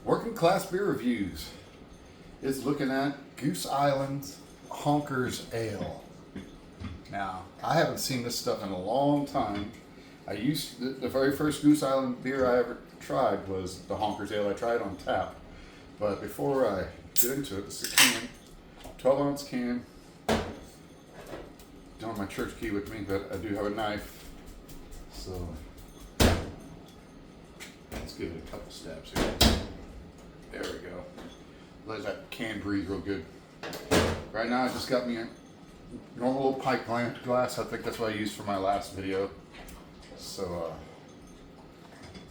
Working Class Beer Reviews is looking at Goose Island's Honkers Ale. Now, I haven't seen this stuff in a long time. The very first Goose Island beer I ever tried was the Honkers Ale. I tried on tap. But before I get into it, this is a can, 12 ounce can. Don't have my church key with me, but I do have a knife. So, let's give it a couple stabs here. There we go. Let that can breathe real good. Right now I just got me a normal little pint glass. I think that's what I used for my last video. So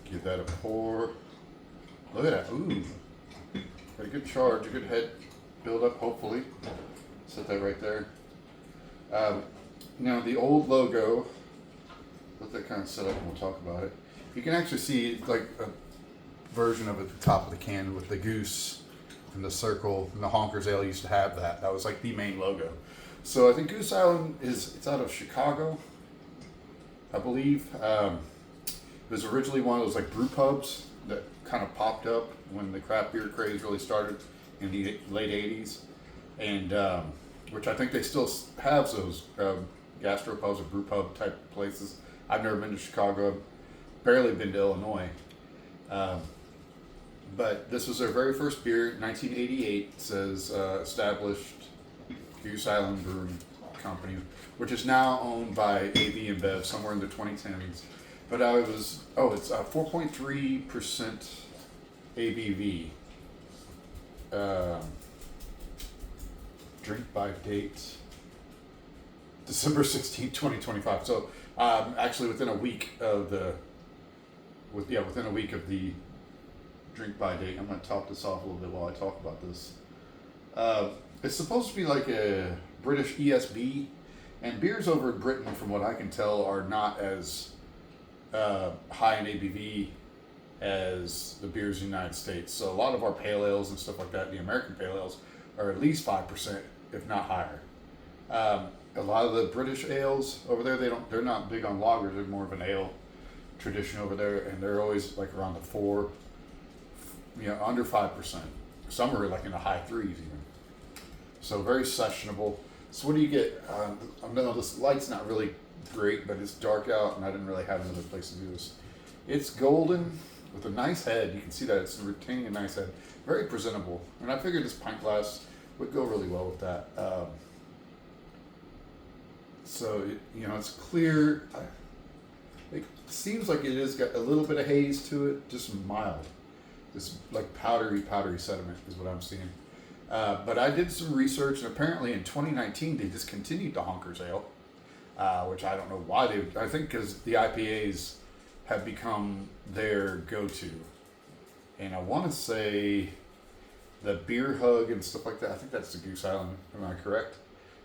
give that a pour. Look at that. Ooh. Got a good charge, a good head build up hopefully. Set that right there. Now the old logo, let that kind of set up and we'll talk about it. You can actually see like a version of it at the top of the can with the goose and the circle, and the Honkers Ale used to have that. That was like the main logo. So I think Goose Island it's out of Chicago, I believe. It was originally one of those like brew pubs that kind of popped up when the craft beer craze really started in the late 80s, and which I think they still have those gastropubs or brew pub type places. I've never been to Chicago, barely been to Illinois. But this was their very first beer, 1988. It says established Goose Island Brewing Company, which is now owned by AB InBev somewhere in the 2010s. But it's 4.3% ABV. Drink by date, December 16, 2025. So actually within a week of the drink by date. I'm going to top this off a little bit while I talk about this. It's supposed to be like a British ESB, and beers over in Britain, from what I can tell, are not as high in ABV as the beers in the United States. So a lot of our pale ales and stuff like that, the American pale ales, are at least 5%, if not higher. A lot of the British ales over there, they're not big on lagers. They're more of an ale tradition over there, and they're always like around the 4, under 5%. Some are like in the high 3s even. So very sessionable. So what do you get? I know this light's not really great, but it's dark out, and I didn't really have another place to do this. It's golden with a nice head. You can see that it's retaining a nice head. Very presentable. And I figured this pint glass would go really well with that. It's clear. It seems like it has got a little bit of haze to it, just mild. This like powdery sediment is what I'm seeing. But I did some research, and apparently in 2019 they discontinued the Honkers Ale, which I don't know why I think because the IPAs have become their go-to. And I want to say the Beer Hug and stuff like that, I think that's the Goose Island, am I correct?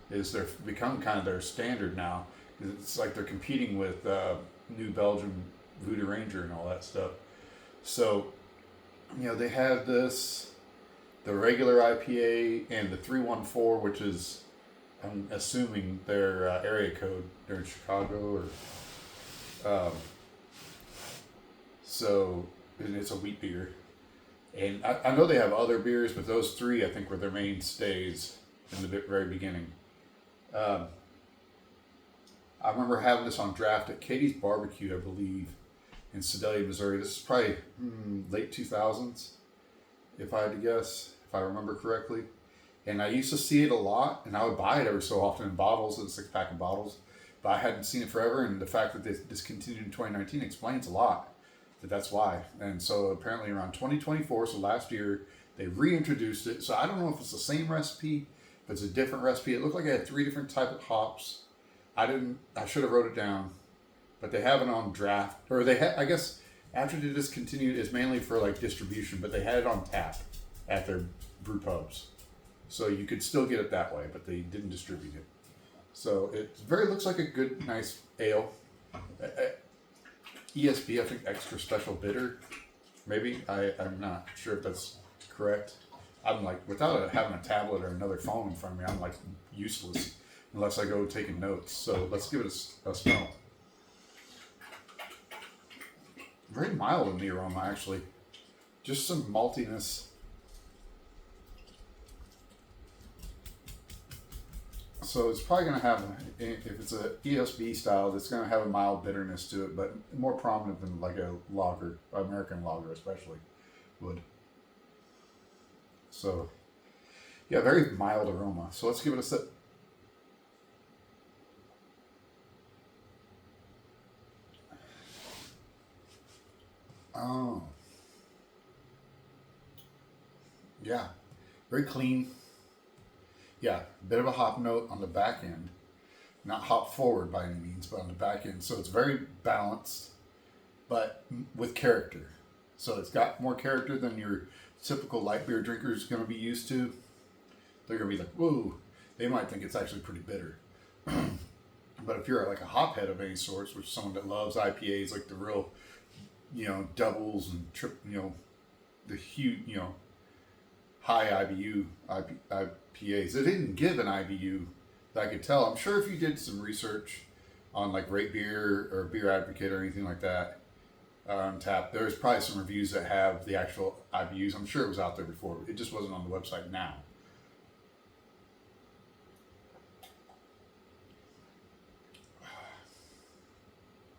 They're become kind of their standard now. It's like they're competing with New Belgium Voodoo Ranger and all that stuff. So, they have the regular IPA and the 314, which is, I'm assuming their area code. They're in Chicago, and it's a wheat beer. And I know they have other beers, but those three I think were their mainstays in the very beginning. I remember having this on draft at Katie's Barbecue, I believe, in Sedalia, Missouri. This is probably late 2000s, if I had to guess, if I remember correctly. And I used to see it a lot, and I would buy it every so often in bottles, in a 6-pack of bottles. But I hadn't seen it forever, and the fact that they discontinued in 2019 explains a lot. That's why. And so apparently around 2024, so last year, they reintroduced it. So I don't know if it's the same recipe, if it's a different recipe. It looked like it had 3 different types of hops. I should have wrote it down, but they have it on draft, or I guess after they discontinued, it's mainly for like distribution, but they had it on tap at their brew pubs. So you could still get it that way, but they didn't distribute it. So it looks like a good, nice ale. ESB, I think extra special bitter, maybe. I'm not sure if that's correct. I'm like, without having a tablet or another phone in front of me, I'm like useless unless I go taking notes. So let's give it a smell. Very mild in the aroma, actually. Just some maltiness. So it's probably going to have, if it's a ESB style, it's going to have a mild bitterness to it, but more prominent than like a lager, American lager especially, would. So, yeah, very mild aroma. So let's give it a sip. Oh, yeah, very clean. Yeah, bit of a hop note on the back end. Not hop forward by any means, but on the back end. So it's very balanced, but with character. So it's got more character than your typical light beer drinker is going to be used to. They're going to be like, whoa. They might think it's actually pretty bitter. But if you're like a hophead of any sorts, which is someone that loves IPAs, like the real, doubles and the huge, high IPAs. They didn't give an IBU that I could tell. I'm sure if you did some research on like Rate Beer or Beer Advocate or anything like that on tap, there's probably some reviews that have the actual IBUs. I'm sure it was out there before. It just wasn't on the website now.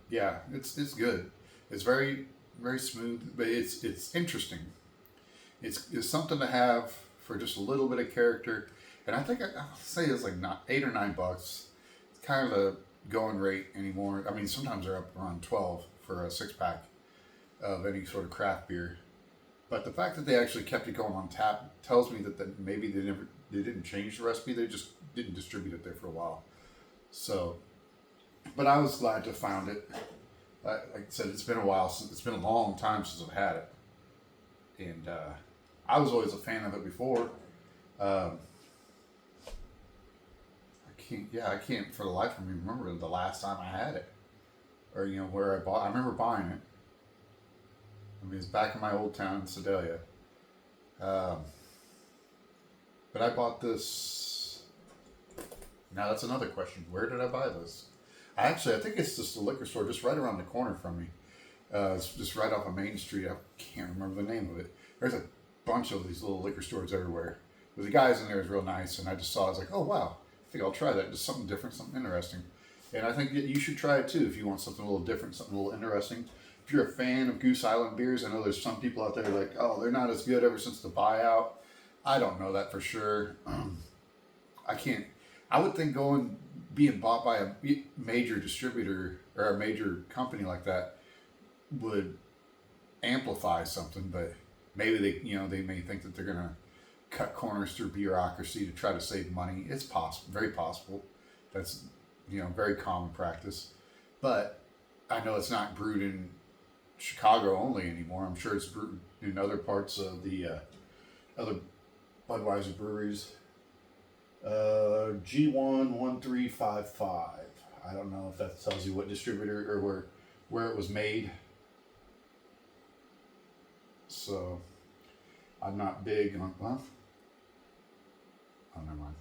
Yeah, it's good. It's very very smooth, but it's interesting. It's something to have for just a little bit of character, and I think I'll say it's like not $8 or $9. It's kind of a going rate anymore. I mean, sometimes they're up around 12 for a 6 pack of any sort of craft beer. But the fact that they actually kept it going on tap tells me that maybe they didn't change the recipe. They just didn't distribute it there for a while. So, but I was glad to have found it. Like I said, it's been a while since it's been a long time since I've had it, and I was always a fan of it before. I can't for the life of me remember the last time I had it, or where I bought. I remember buying it. I mean, it's back in my old town in Sedalia. But I bought this. Now that's another question. Where did I buy this? I think it's just a liquor store just right around the corner from me. It's just right off of Main Street. I can't remember the name of it. There's a bunch of these little liquor stores everywhere. But the guys in there is real nice, and I just saw it. I was like, oh wow, I think I'll try that. Just something different, something interesting. And I think that you should try it too if you want something a little different, something a little interesting. If you're a fan of Goose Island beers, I know there's some people out there like, oh, they're not as good ever since the buyout. I don't know that for sure. I would think being bought by a major distributor or a major company like that would amplify something, but maybe they may think that they're gonna cut corners through bureaucracy to try to save money. It's possible, very possible. That's very common practice, but I know it's not brewed in Chicago only anymore. I'm sure it's brewed in other parts of the other Budweiser breweries. G11355. I don't know if that tells you what distributor or where it was made. So I'm not big on. Well, oh, never mind.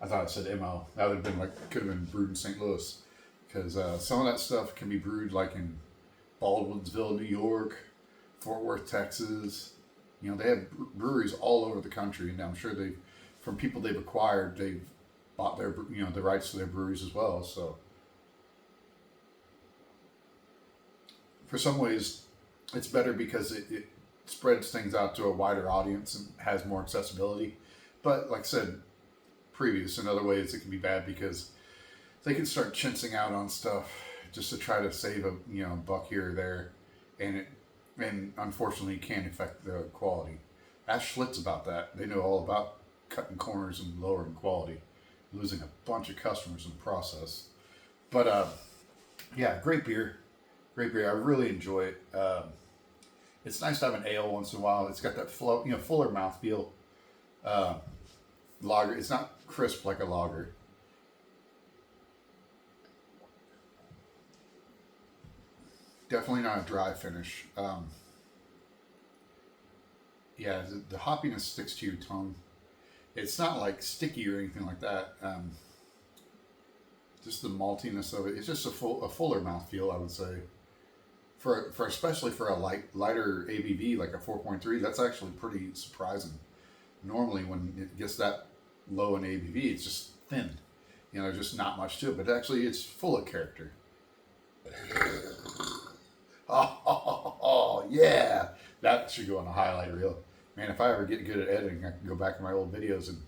I thought it said MO. That would have been could have been brewed in St. Louis, because some of that stuff can be brewed like in Baldwinsville, New York, Fort Worth, Texas. They have breweries all over the country, and I'm sure from people they've acquired, they've bought their the rights to their breweries as well. So for some ways, it's better because it spreads things out to a wider audience and has more accessibility. But like I said previous, in other ways it can be bad because they can start chinsing out on stuff just to try to save a buck here or there, and unfortunately can affect the quality. Ask Schlitz about that. They know all about cutting corners and lowering quality, losing a bunch of customers in the process. But yeah, great beer. I really enjoy it. It's nice to have an ale once in a while. It's got that fuller mouthfeel. Lager. It's not crisp like a lager. Definitely not a dry finish. Yeah, the hoppiness sticks to your tongue. It's not like sticky or anything like that. Just the maltiness of it. It's just a fuller mouthfeel, I would say. for especially for a lighter ABV like a 4.3, that's actually pretty surprising. Normally, when it gets that low in ABV, it's just thin. You know, there's just not much to it. But actually, it's full of character. Oh, yeah, that should go on a highlight reel. Man, if I ever get good at editing, I can go back to my old videos and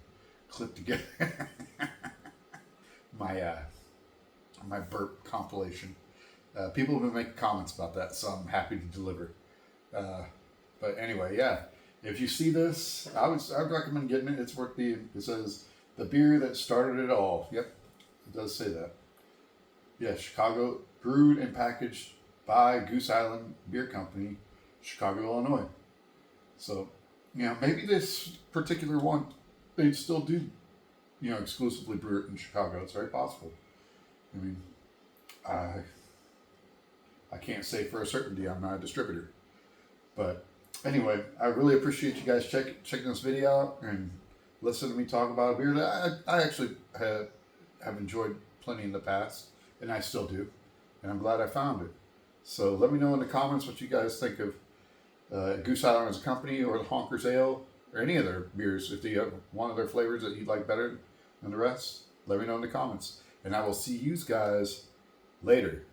clip together my my burp compilation. People have been making comments about that, so I'm happy to deliver. But anyway, yeah. If you see this, I'd recommend getting it. It's worth the. It says the beer that started it all. Yep, it does say that. Yeah, Chicago, brewed and packaged by Goose Island Beer Company, Chicago, Illinois. So, you know, maybe this particular one, they'd still do, you know, exclusively brew it in Chicago. It's very possible. I mean, I can't say for a certainty. I'm not a distributor, but anyway, I really appreciate you guys checking this video out and listening to me talk about a beer that I actually have enjoyed plenty in the past, and I still do, and I'm glad I found it. So let me know in the comments what you guys think of Goose Island as a company, or the Honkers Ale, or any of their beers. If you have one of their flavors that you'd like better than the rest, let me know in the comments. And I will see you guys later.